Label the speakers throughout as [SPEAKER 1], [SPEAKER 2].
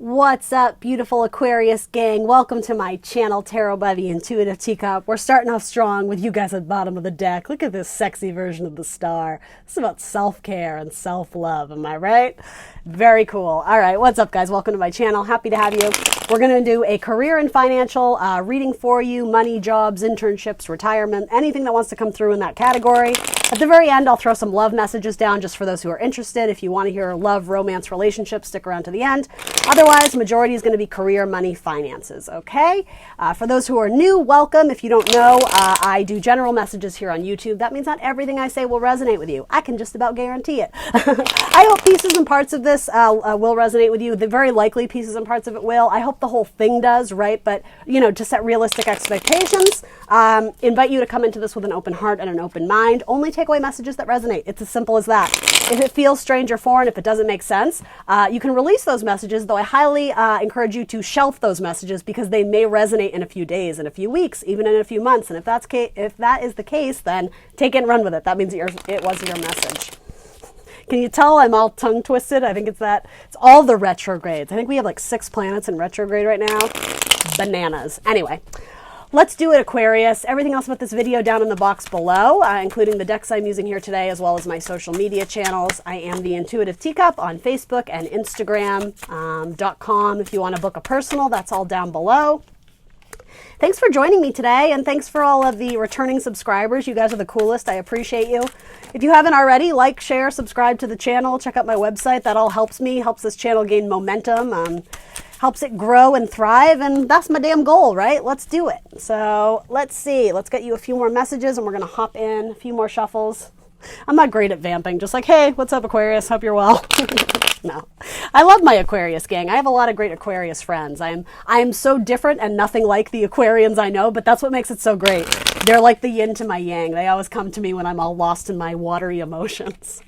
[SPEAKER 1] What's up, beautiful Aquarius gang? Welcome to my channel, Tarot by the Intuitive Teacup. We're starting off strong with you guys at the bottom of the deck. Look at this sexy version of the star. This is about self-care and self-love, am I right? Very cool. All right, what's up, guys? Welcome to my channel. Happy to have you. We're going to do a career and financial reading for you, money, jobs, internships, retirement, anything that wants to come through in that category. At the very end, I'll throw some love messages down just for those who are interested. If you want to hear love, romance, relationships, stick around to the end. Otherwise, majority is going to be career, money, finances, okay? For those who are new, welcome. If you don't know, I do general messages here on YouTube. That means not everything I say will resonate with you. I can just about guarantee it. I hope pieces and parts of this will resonate with you. The very likely pieces and parts of it will. I hope the whole thing does, right? But, you know, to set realistic expectations, invite you to come into this with an open heart and an open mind. Only take away messages that resonate. It's as simple as that. If it feels strange or foreign, if it doesn't make sense, you can release those messages, though I highly encourage you to shelf those messages because they may resonate in a few days, in a few weeks, even in a few months. And if that is the case, then take it and run with it. That means it was your message. Can you tell I'm all tongue twisted? I think it's all the retrogrades. I think we have like 6 planets in retrograde right now. Bananas. Anyway. Let's do it, Aquarius. Everything else about this video down in the box below, including the decks I'm using here today, as well as my social media channels. I am the Intuitive Teacup on Facebook and Instagram.com. If you want to book a personal, that's all down below. Thanks for joining me today, and thanks for all of the returning subscribers. You guys are the coolest. I appreciate you. If you haven't already, like, share, subscribe to the channel. Check out my website. That all helps me, helps this channel gain momentum. Helps it grow and thrive, and that's my damn goal, right? Let's do it. So let's see. Let's get you a few more messages, and we're going to hop in a few more shuffles. I'm not great at vamping. Just like, hey, what's up, Aquarius? Hope you're well. No. I love my Aquarius gang. I have a lot of great Aquarius friends. I am so different and nothing like the Aquarians I know, but that's what makes it so great. They're like the yin to my yang. They always come to me when I'm all lost in my watery emotions.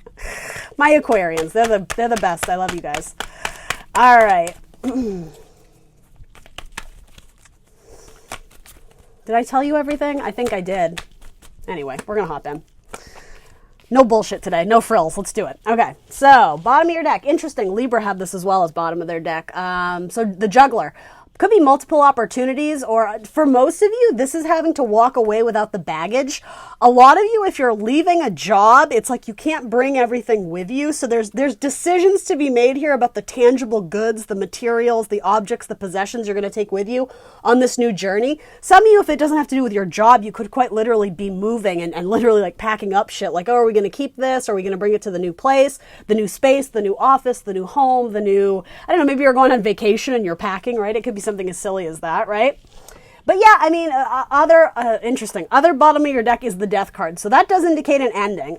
[SPEAKER 1] My Aquarians, they're the best. I love you guys. All right. Did I tell you everything? I think I did. Anyway, we're going to hop in. No bullshit today. No frills. Let's do it. Okay. So, bottom of your deck. Interesting. Libra have this as well as bottom of their deck. So, the juggler. Could be multiple opportunities, or for most of you, this is having to walk away without the baggage. A lot of you, if you're leaving a job, it's like you can't bring everything with you. So there's decisions to be made here about the tangible goods, the materials, the objects, the possessions you're going to take with you on this new journey. Some of you, if it doesn't have to do with your job, you could quite literally be moving and literally like packing up shit. Like, oh, are we going to keep this? Are we going to bring it to the new place, the new space, the new office, the new home, the new, I don't know, maybe you're going on vacation and you're packing, right? It could be something as silly as that, right? But yeah, I mean, interesting. Other bottom of your deck is the death card. So that does indicate an ending.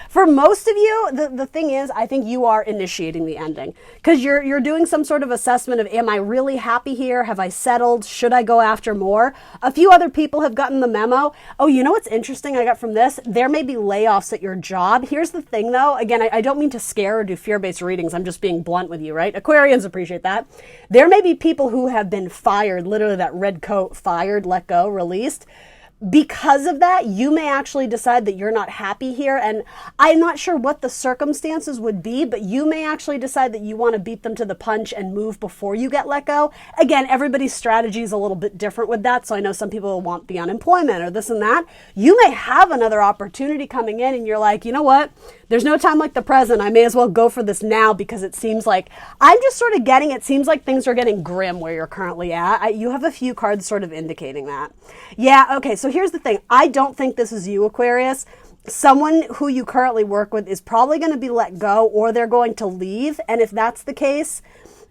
[SPEAKER 1] For most of you, the thing is, I think you are initiating the ending. Because you're doing some sort of assessment of, am I really happy here? Have I settled? Should I go after more? A few other people have gotten the memo. Oh, you know what's interesting I got from this? There may be layoffs at your job. Here's the thing though. Again, I don't mean to scare or do fear-based readings. I'm just being blunt with you, right? Aquarians appreciate that. There may be people who have been fired, literally that red coat, fired, let go, released. Because of that, you may actually decide that you're not happy here. And I'm not sure what the circumstances would be, but you may actually decide that you want to beat them to the punch and move before you get let go. Again, everybody's strategy is a little bit different with that. So I know some people want the unemployment or this and that. You may have another opportunity coming in and you're like, you know what? There's no time like the present. I may as well go for this now because it seems like I'm just sort of it seems like things are getting grim where you're currently at. You have a few cards sort of indicating that. Yeah, okay, so here's the thing. I don't think this is you, Aquarius. Someone who you currently work with is probably going to be let go or they're going to leave. And if that's the case,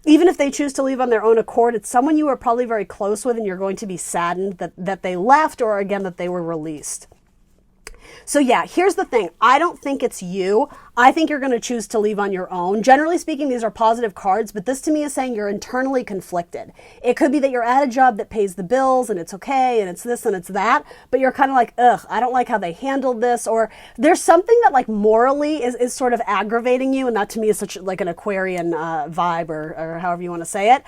[SPEAKER 1] even if they choose to leave on their own accord, it's someone you are probably very close with and you're going to be saddened that they left or again that they were released. So yeah, here's the thing. I don't think it's you. I think you're going to choose to leave on your own. Generally speaking, these are positive cards, but this to me is saying you're internally conflicted. It could be that you're at a job that pays the bills and it's okay and it's this and it's that, but you're kind of like, ugh, I don't like how they handled this, or there's something that like morally is sort of aggravating you, and that to me is such like an Aquarian vibe or however you want to say it.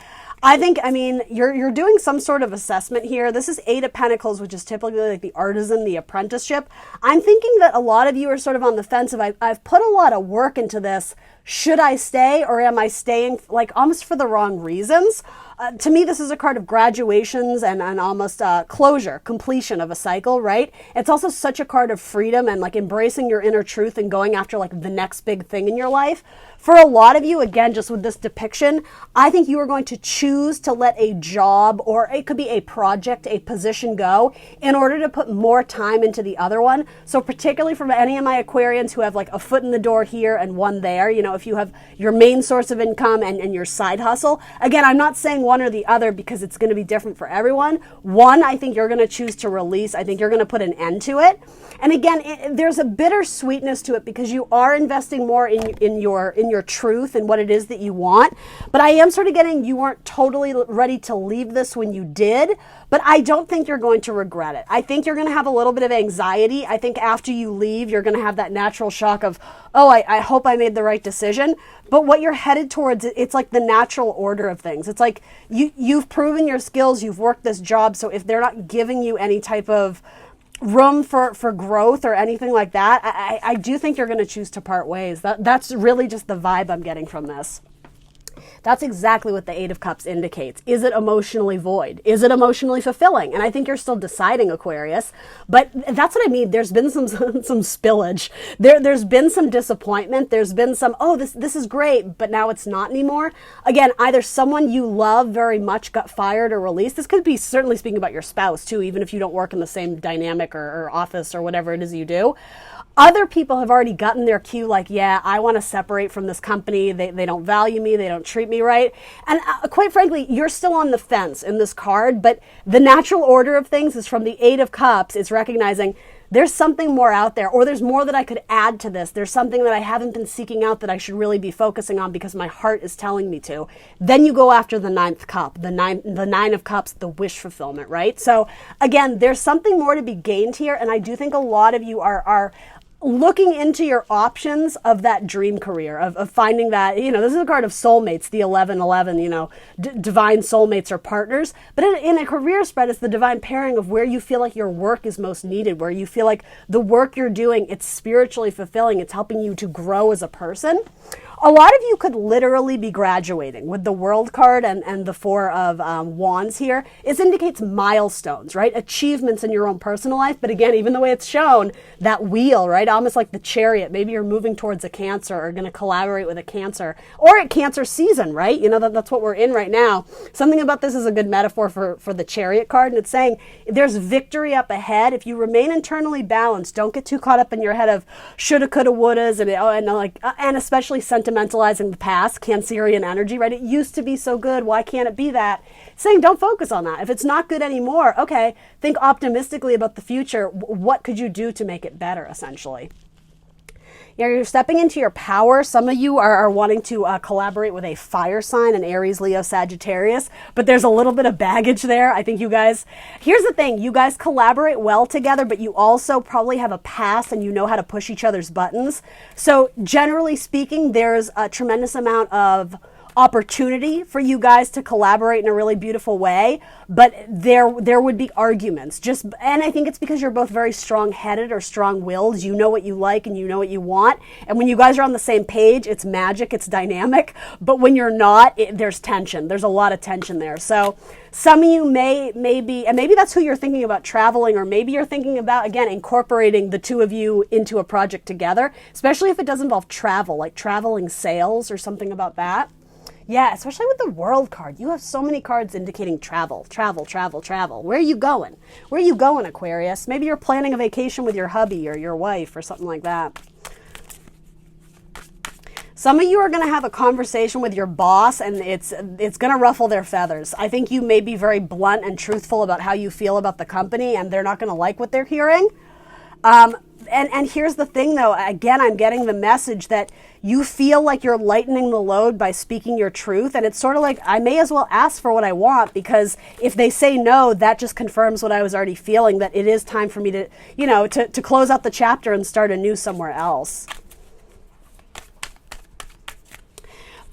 [SPEAKER 1] I mean, you're doing some sort of assessment here. This is 8 of Pentacles, which is typically like the artisan, the apprenticeship. I'm thinking that a lot of you are sort of on the fence of, I've put a lot of work into this. should I stay or am I staying like almost for the wrong reasons? To me, this is a card of graduations and almost closure, completion of a cycle, right? It's also such a card of freedom and like embracing your inner truth and going after like the next big thing in your life. For a lot of you, again, just with this depiction, I think you are going to choose to let a job, or it could be a project, a position go in order to put more time into the other one. So particularly from any of my Aquarians who have like a foot in the door here and one there, you know, if you have your main source of income and your side hustle, again, I'm not saying one or the other because it's going to be different for everyone. One, I think you're going to choose to release. I think you're going to put an end to it. And again, there's a bittersweetness to it because you are investing more in your truth and what it is that you want. But I am sort of getting you weren't totally ready to leave this when you did. But I don't think you're going to regret it. I think you're going to have a little bit of anxiety. I think after you leave, you're going to have that natural shock of, oh, I hope I made the right decision. But what you're headed towards, it's like the natural order of things. It's like you've proven your skills, you've worked this job. So if they're not giving you any type of room for growth or anything like that, I do think you're going to choose to part ways. That's really just the vibe I'm getting from this. That's exactly what the Eight of Cups indicates. Is it emotionally void? Is it emotionally fulfilling? And I think you're still deciding, Aquarius. But that's what I mean. There's been some spillage. There's been some disappointment. There's been some, oh, this is great, but now it's not anymore. Again, either someone you love very much got fired or released. This could be certainly speaking about your spouse too, even if you don't work in the same dynamic or office or whatever it is you do. Other people have already gotten their cue like, yeah, I want to separate from this company. They don't value me. They don't treat me right. And quite frankly, you're still on the fence in this card, but the natural order of things is from the Eight of Cups. It's recognizing there's something more out there, or there's more that I could add to this. There's something that I haven't been seeking out that I should really be focusing on because my heart is telling me to. Then you go after the Ninth Cup, the Nine of Cups, the wish fulfillment, right? So again, there's something more to be gained here. And I do think a lot of you are looking into your options of that dream career, of finding that, you know, this is a card of soulmates, the 11-11, you know, divine soulmates or partners. But in a career spread, it's the divine pairing of where you feel like your work is most needed, where you feel like the work you're doing, it's spiritually fulfilling, it's helping you to grow as a person. A lot of you could literally be graduating with the World card and the Four of Wands here. It indicates milestones, right? Achievements in your own personal life. But again, even the way it's shown, that wheel, right? Almost like the Chariot. Maybe you're moving towards a Cancer or going to collaborate with a Cancer or at Cancer season, right? You know, that's what we're in right now. Something about this is a good metaphor for the Chariot card. And it's saying there's victory up ahead. If you remain internally balanced, don't get too caught up in your head of shoulda, coulda, wouldas, and especially sentimentalizing the past, Cancerian energy, right? It used to be so good. Why can't it be that? Saying don't focus on that. If it's not good anymore, okay, think optimistically about the future. What could you do to make it better, essentially? Yeah, you're stepping into your power. Some of you are wanting to collaborate with a fire sign, an Aries, Leo, Sagittarius, but there's a little bit of baggage there. I think you guys, here's the thing, you guys collaborate well together, but you also probably have a past and you know how to push each other's buttons. So generally speaking, there's a tremendous amount of opportunity for you guys to collaborate in a really beautiful way, but there would be arguments. And I think it's because you're both very strong-headed or strong-willed. You know what you like and you know what you want. And when you guys are on the same page, it's magic, it's dynamic. But when you're not, there's tension. There's a lot of tension there. So some of you may be, and maybe that's who you're thinking about traveling, or maybe you're thinking about, again, incorporating the two of you into a project together, especially if it does involve travel, like traveling sales or something about that. Yeah, especially with the World card. You have so many cards indicating travel, travel, travel, travel. Where are you going? Where are you going, Aquarius? Maybe you're planning a vacation with your hubby or your wife or something like that. Some of you are going to have a conversation with your boss and it's going to ruffle their feathers. I think you may be very blunt and truthful about how you feel about the company and they're not going to like what they're hearing. And here's the thing, though. Again, I'm getting the message that you feel like you're lightening the load by speaking your truth. And it's sort of like, I may as well ask for what I want, because if they say no, that just confirms what I was already feeling, that it is time for me to, you know, to close out the chapter and start anew somewhere else.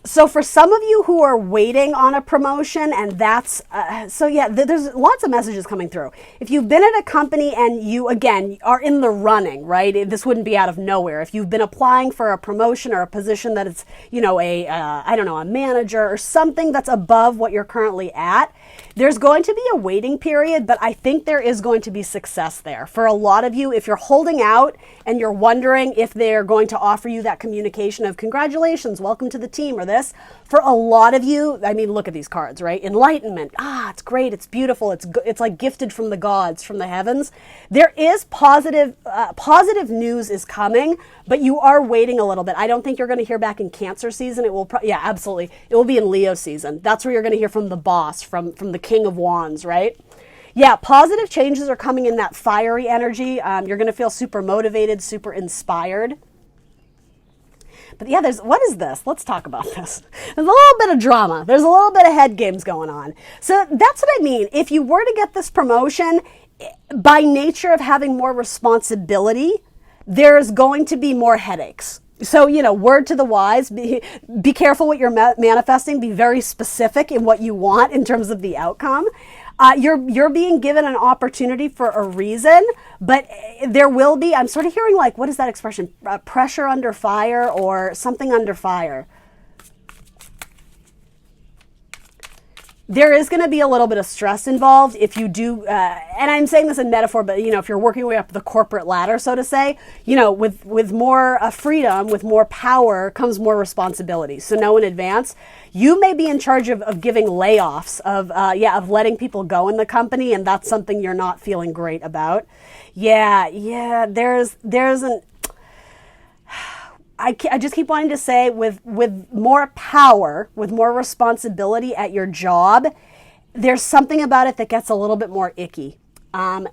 [SPEAKER 1] So for some of you who are waiting on a promotion, and that's, there's lots of messages coming through. If you've been at a company and you, again, are in the running, right? This wouldn't be out of nowhere. If you've been applying for a promotion or a position that it's, a manager or something that's above what you're currently at, there's going to be a waiting period, but I think there is going to be success there. For a lot of you, if you're holding out and you're wondering if they're going to offer you that communication of congratulations, welcome to the team, or this, for a lot of you, I mean, look at these cards, right? Enlightenment. It's great. It's beautiful. It's like gifted from the gods, from the heavens. There is positive news is coming, but you are waiting a little bit. I don't think you're going to hear back in Cancer season. It will, absolutely. It will be in Leo season. That's where you're going to hear from the boss, from the King of Wands, right? Yeah, positive changes are coming in that fiery energy. You're going to feel super motivated, super inspired. But yeah, what is this? Let's talk about this. There's a little bit of drama. There's a little bit of head games going on. So that's what I mean. If you were to get this promotion, by nature of having more responsibility, there's going to be more headaches. So, word to the wise, be careful what you're manifesting. Be very specific in what you want in terms of the outcome. You're being given an opportunity for a reason, but there will be, I'm sort of hearing like, what is that expression? Pressure under fire or something under fire. There is going to be a little bit of stress involved if you do, and I'm saying this in metaphor, but if you're working your way up the corporate ladder, so to say, with more freedom, with more power comes more responsibility. So know in advance, you may be in charge of giving layoffs, of letting people go in the company, and that's something you're not feeling great about. There's an. I just keep wanting to say with more power, with more responsibility at your job, there's something about it that gets a little bit more icky. And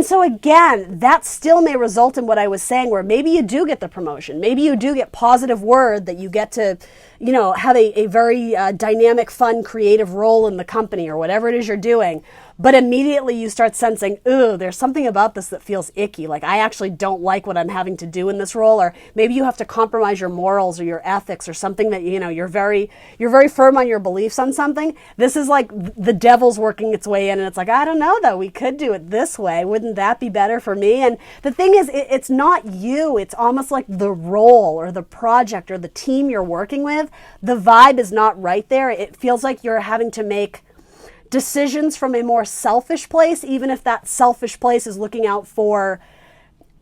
[SPEAKER 1] so again, that still may result in what I was saying, where maybe you do get the promotion. Maybe you do get positive word that you get to, have a very dynamic, fun, creative role in the company or whatever it is you're doing. But immediately you start sensing, ooh, there's something about this that feels icky. Like I actually don't like what I'm having to do in this role. Or maybe you have to compromise your morals or your ethics or something that, you're very firm on your beliefs on something. This is like the devil's working its way in, and it's like, I don't know though, we could do it this way. Wouldn't that be better for me? And the thing is, it's not you. It's almost like the role or the project or the team you're working with. The vibe is not right there. It feels like you're having to make decisions from a more selfish place, even if that selfish place is looking out for,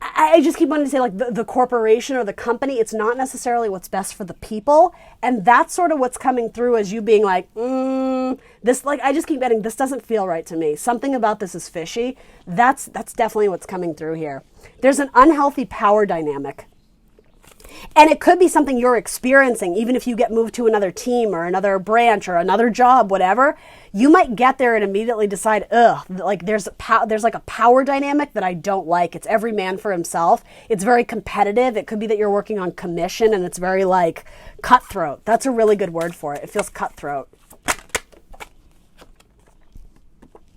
[SPEAKER 1] I just keep wanting to say like the corporation or the company. It's not necessarily what's best for the people. And that's sort of what's coming through as you being like, this, like, I just keep betting this doesn't feel right to me. Something about this is fishy. That's definitely what's coming through here. There's an unhealthy power dynamic. And it could be something you're experiencing, even if you get moved to another team or another branch or another job, whatever. You might get there and immediately decide, like there's like a power dynamic that I don't like. It's every man for himself. It's very competitive. It could be that you're working on commission and it's very like cutthroat. That's a really good word for it. It feels cutthroat.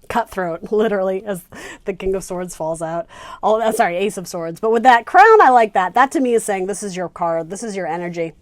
[SPEAKER 1] Cutthroat, literally, as the King of Swords falls out. Ace of Swords. But with that crown, I like that. That to me is saying this is your card. This is your energy.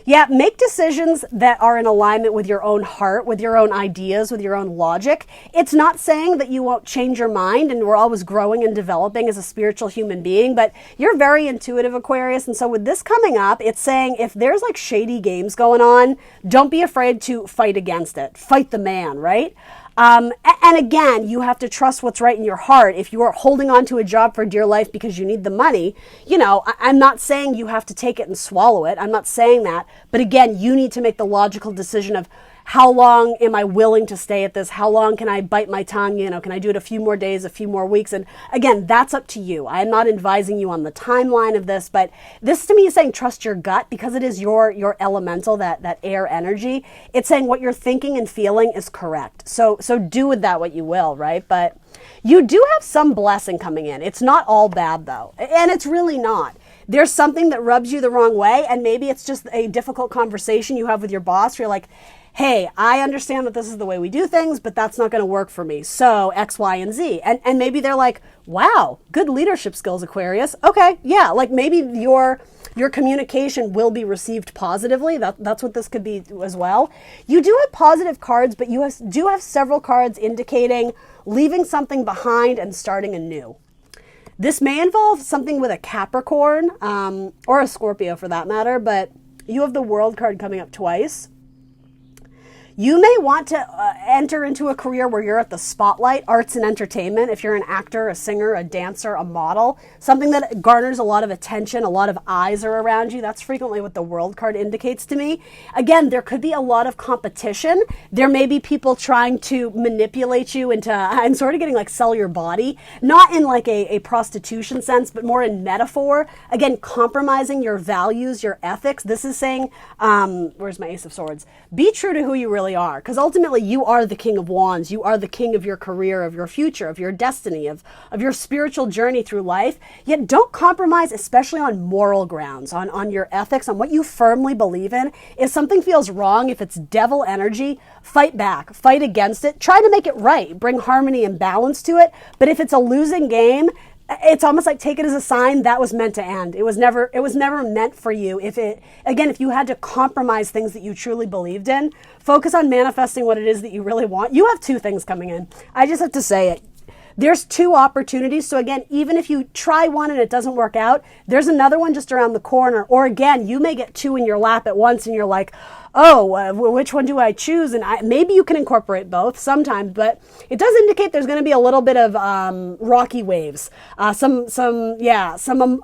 [SPEAKER 1] Yeah, make decisions that are in alignment with your own heart, with your own ideas, with your own logic. It's not saying that you won't change your mind, and we're always growing and developing as a spiritual human being, but you're very intuitive, Aquarius. And so with this coming up, it's saying if there's like shady games going on, don't be afraid to fight against it. Fight the man, right? And again, you have to trust what's right in your heart. If you are holding on to a job for dear life because you need the money, I'm not saying you have to take it and swallow it. I'm not saying that. But again, you need to make the logical decision of how long am I willing to stay at this? How long can I bite my tongue? Can I do it a few more days, a few more weeks? And again, that's up to you. I am not advising you on the timeline of this, but this to me is saying trust your gut because it is your elemental, that air energy. It's saying what you're thinking and feeling is correct. So do with that what you will, right? But you do have some blessing coming in. It's not all bad though. And it's really not. There's something that rubs you the wrong way, and maybe it's just a difficult conversation you have with your boss where you're like, hey, I understand that this is the way we do things, but that's not going to work for me. So X, Y, and Z. And maybe they're like, wow, good leadership skills, Aquarius. Okay, yeah, like maybe your communication will be received positively. That's what this could be as well. You do have positive cards, but you do have several cards indicating leaving something behind and starting anew. This may involve something with a Capricorn, or a Scorpio for that matter, but you have the World card coming up twice. You may want to enter into a career where you're at the spotlight, arts and entertainment. If you're an actor, a singer, a dancer, a model, something that garners a lot of attention, a lot of eyes are around you. That's frequently what the World card indicates to me. Again, there could be a lot of competition. There may be people trying to manipulate you into, I'm sort of getting like sell your body, not in like a prostitution sense, but more in metaphor. Again, compromising your values, your ethics. This is saying, where's my Ace of Swords? Be true to who you really are, because ultimately you are the King of Wands. You are the king of your career, of your future, of your destiny, of your spiritual journey through life. Yet don't compromise, especially on moral grounds, on your ethics, on what you firmly believe in. If something feels wrong, if it's devil energy, fight back, fight against it, try to make it right, bring harmony and balance to it. But if it's a losing game, it's almost like take it as a sign that was meant to end. It was never meant for you. If you had to compromise things that you truly believed in, focus on manifesting what it is that you really want. You have two things coming in. I just have to say it. There's two opportunities. So again, even if you try one and it doesn't work out, there's another one just around the corner. Or again, you may get two in your lap at once and you're like, oh, which one do I choose? And maybe you can incorporate both sometimes, but it does indicate there's going to be a little bit of rocky waves, some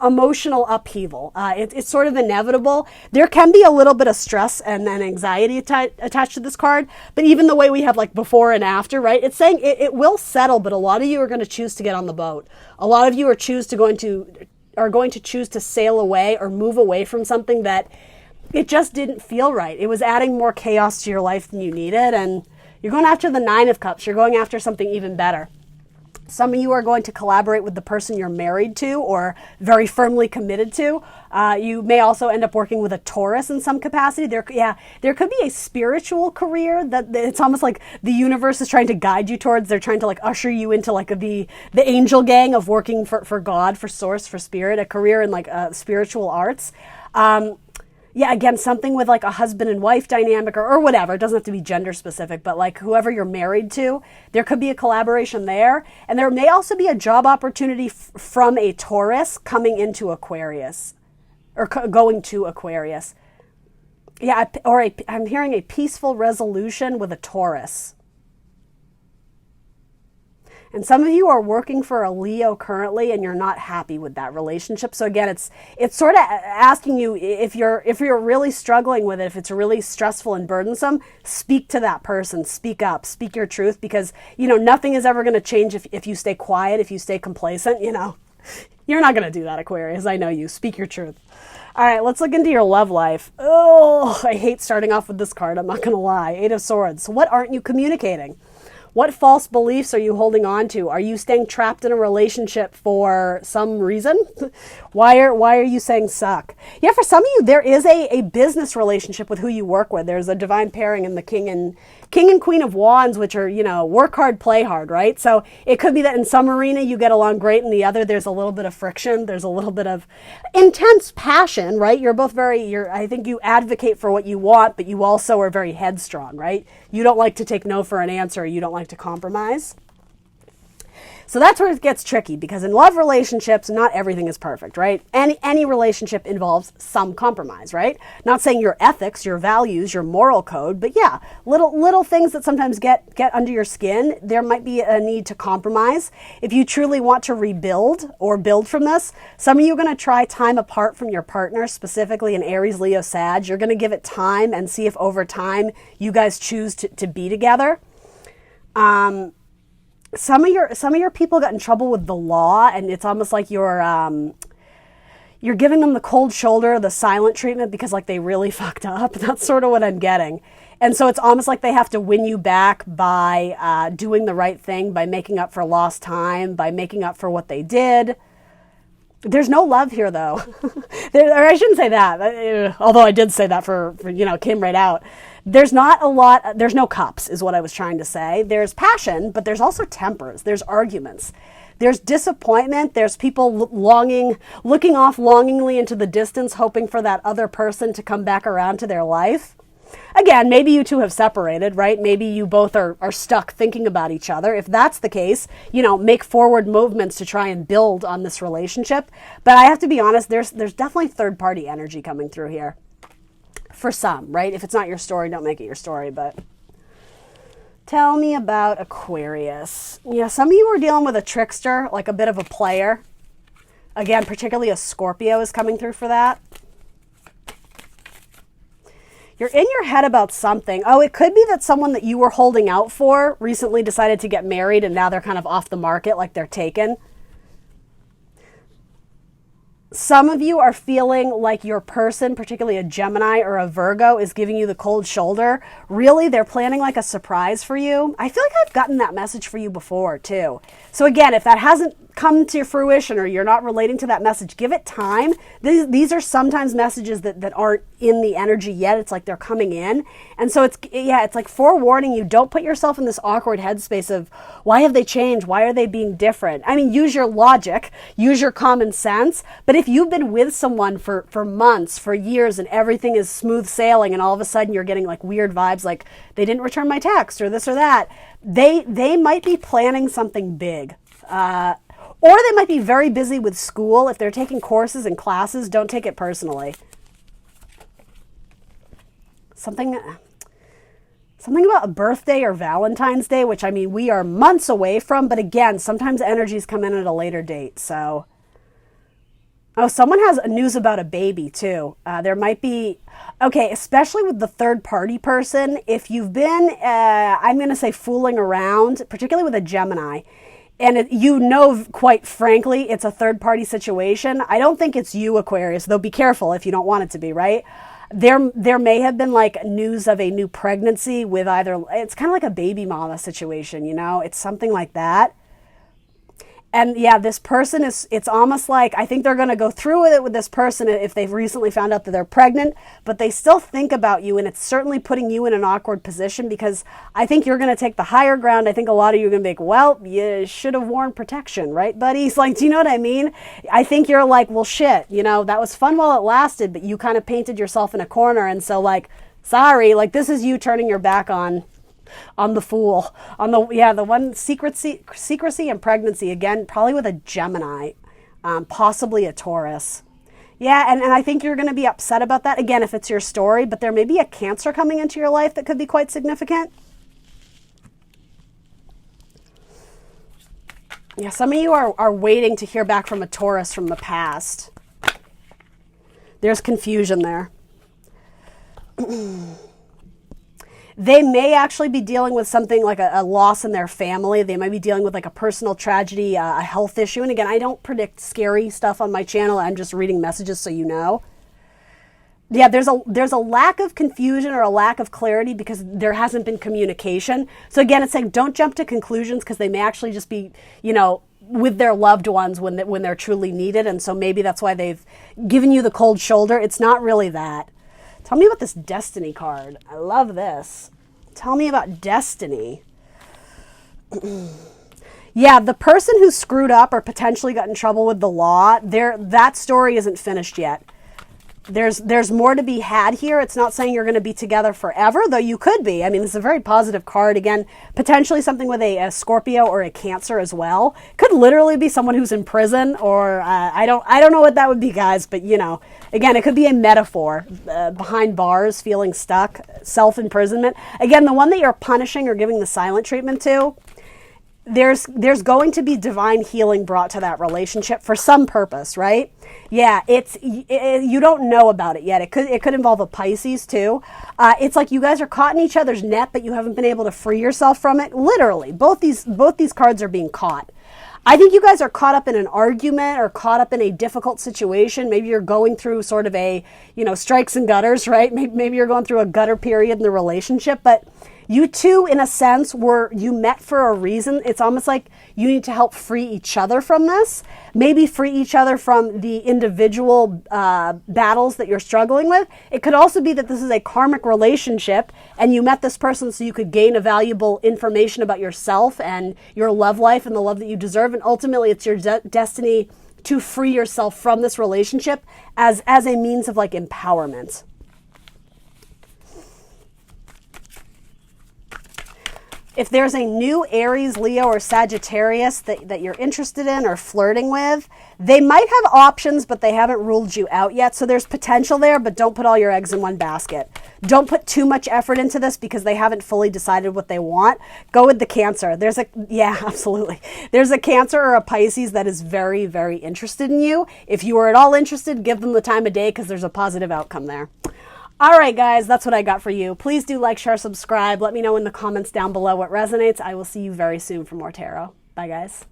[SPEAKER 1] emotional upheaval. It's sort of inevitable. There can be a little bit of stress and anxiety attached to this card, but even the way we have like before and after, right? It's saying it will settle, but a lot of you are going to choose to get on the boat. A lot of you are going to choose to sail away or move away from something that it just didn't feel right. It was adding more chaos to your life than you needed. And you're going after the Nine of Cups. You're going after something even better. Some of you are going to collaborate with the person you're married to or very firmly committed to. You may also end up working with a Taurus in some capacity. There could be a spiritual career that it's almost like the universe is trying to guide you towards. They're trying to like usher you into like the angel gang of working for God, for source, for spirit, a career in like spiritual arts. Again, something with like a husband and wife dynamic or whatever. It doesn't have to be gender specific, but like whoever you're married to, there could be a collaboration there. And there may also be a job opportunity from a Taurus coming into Aquarius or going to Aquarius. Yeah, I'm hearing a peaceful resolution with a Taurus. And some of you are working for a Leo currently and you're not happy with that relationship. So again, it's sort of asking you if you're really struggling with it, if it's really stressful and burdensome, speak to that person, speak up, speak your truth, because nothing is ever going to change if you stay quiet, if you stay complacent, You're not going to do that, Aquarius. I know you. Speak your truth. All right, let's look into your love life. Oh, I hate starting off with this card. I'm not going to lie. Eight of Swords. So what aren't you communicating? What false beliefs are you holding on to? Are you staying trapped in a relationship for some reason? Why are you saying suck? Yeah, for some of you, there is a business relationship with who you work with. There's a divine pairing in the King and Queen of Wands, which are, work hard, play hard, right? So it could be that in some arena you get along great, in the other there's a little bit of friction. There's a little bit of intense passion, right? You're both I think you advocate for what you want, but you also are very headstrong, right? You don't like to take no for an answer. You don't like to compromise. So that's where it gets tricky, because in love relationships, not everything is perfect, right? Any relationship involves some compromise, right? Not saying your ethics, your values, your moral code, but yeah, little things that sometimes get under your skin. There might be a need to compromise. If you truly want to rebuild or build from this, some of you are going to try time apart from your partner, specifically in Aries, Leo, Sag. You're going to give it time and see if over time you guys choose to be together. Some of your people got in trouble with the law, and it's almost like you're giving them the cold shoulder, the silent treatment, because like they really fucked up. That's sort of what I'm getting. And so it's almost like they have to win you back by doing the right thing, by making up for lost time, by making up for what they did. There's no love here, though. Or I shouldn't say that, although I did say that for came right out. There's not a lot, there's no cups is what I was trying to say. There's passion, but there's also tempers. There's arguments. There's disappointment. There's people looking off longingly into the distance, hoping for that other person to come back around to their life. Again, maybe you two have separated, right? Maybe you both are stuck thinking about each other. If that's the case, make forward movements to try and build on this relationship. But I have to be honest, there's definitely third-party energy coming through here. For some, right? If it's not your story, don't make it your story, but... Tell me about Aquarius. Yeah, some of you are dealing with a trickster, like a bit of a player. Again, particularly a Scorpio is coming through for that. You're in your head about something. Oh, it could be that someone that you were holding out for recently decided to get married and now they're kind of off the market, like they're taken. Some of you are feeling like your person, particularly a Gemini or a Virgo, is giving you the cold shoulder. Really, they're planning like a surprise for you. I feel like I've gotten that message for you before, too. So again, if that hasn't come to fruition or you're not relating to that message, give it time. These are sometimes messages that aren't in the energy yet. It's like they're coming in. And so it's like forewarning you, don't put yourself in this awkward headspace of why have they changed? Why are they being different? I mean, use your logic, use your common sense. But if you've been with someone for months, for years, and everything is smooth sailing and all of a sudden you're getting like weird vibes like they didn't return my text or this or that, they might be planning something big. Or they might be very busy with school. If they're taking courses and classes, don't take it personally. Something about a birthday or Valentine's Day, which I mean, we are months away from. But again, sometimes energies come in at a later date. So, oh, someone has news about a baby too. There might be, okay, especially with the third party person. If you've been, I'm going to say fooling around, particularly with a Gemini, and quite frankly, it's a third-party situation. I don't think it's you, Aquarius, though be careful if you don't want it to be, right? There may have been like news of a new pregnancy with it's kind of like a baby mama situation, It's something like that. And yeah, this person it's almost like, I think they're going to go through with it with this person if they've recently found out that they're pregnant, but they still think about you, and it's certainly putting you in an awkward position because I think you're going to take the higher ground. I think a lot of you are going to be like, well, you should have worn protection, right, buddies? Like, do you know what I mean? I think you're like, well, shit, that was fun while it lasted, but you kind of painted yourself in a corner. And so like, sorry, like this is you turning your back on the fool, the one secrecy and pregnancy, again, probably with a Gemini, possibly a Taurus. Yeah, and I think you're going to be upset about that, again, if it's your story, but there may be a Cancer coming into your life that could be quite significant. Yeah, some of you are waiting to hear back from a Taurus from the past. There's confusion there. They may actually be dealing with something like a loss in their family. They might be dealing with like a personal tragedy, a health issue. And again, I don't predict scary stuff on my channel. I'm just reading messages so you know. Yeah, there's a lack of confusion or a lack of clarity because there hasn't been communication. So again, it's saying don't jump to conclusions because they may actually just be, with their loved ones when they're truly needed. And so maybe that's why they've given you the cold shoulder. It's not really that. Tell me about this Destiny card. I love this. Tell me about Destiny. Yeah, the person who screwed up or potentially got in trouble with the law, that story isn't finished yet. There's more to be had here. It's not saying you're going to be together forever, though you could be. I mean, it's a very positive card. Again, potentially something with a Scorpio or a Cancer as well. Could literally be someone who's in prison, or I don't know what that would be, guys. But again, it could be a metaphor. Behind bars, feeling stuck, self-imprisonment. Again, the one that you're punishing or giving the silent treatment to, there's going to be divine healing brought to that relationship for some purpose, right? Yeah, you don't know about it yet. It could involve a Pisces too. It's like you guys are caught in each other's net, but you haven't been able to free yourself from it. Literally, both these cards are being caught. I think you guys are caught up in an argument or caught up in a difficult situation. Maybe you're going through sort of a, strikes and gutters, right? Maybe you're going through a gutter period in the relationship, but You two, in a sense, you met for a reason. It's almost like you need to help free each other from this. Maybe free each other from the individual battles that you're struggling with. It could also be that this is a karmic relationship and you met this person so you could gain a valuable information about yourself and your love life and the love that you deserve. And ultimately, it's your destiny to free yourself from this relationship as a means of like empowerment. If there's a new Aries, Leo, or Sagittarius that you're interested in or flirting with, they might have options, but they haven't ruled you out yet. So there's potential there, but don't put all your eggs in one basket. Don't put too much effort into this because they haven't fully decided what they want. Go with the Cancer. Yeah, absolutely. There's a Cancer or a Pisces that is very, very interested in you. If you are at all interested, give them the time of day because there's a positive outcome there. All right, guys, that's what I got for you. Please do like, share, subscribe. Let me know in the comments down below what resonates. I will see you very soon for more tarot. Bye, guys.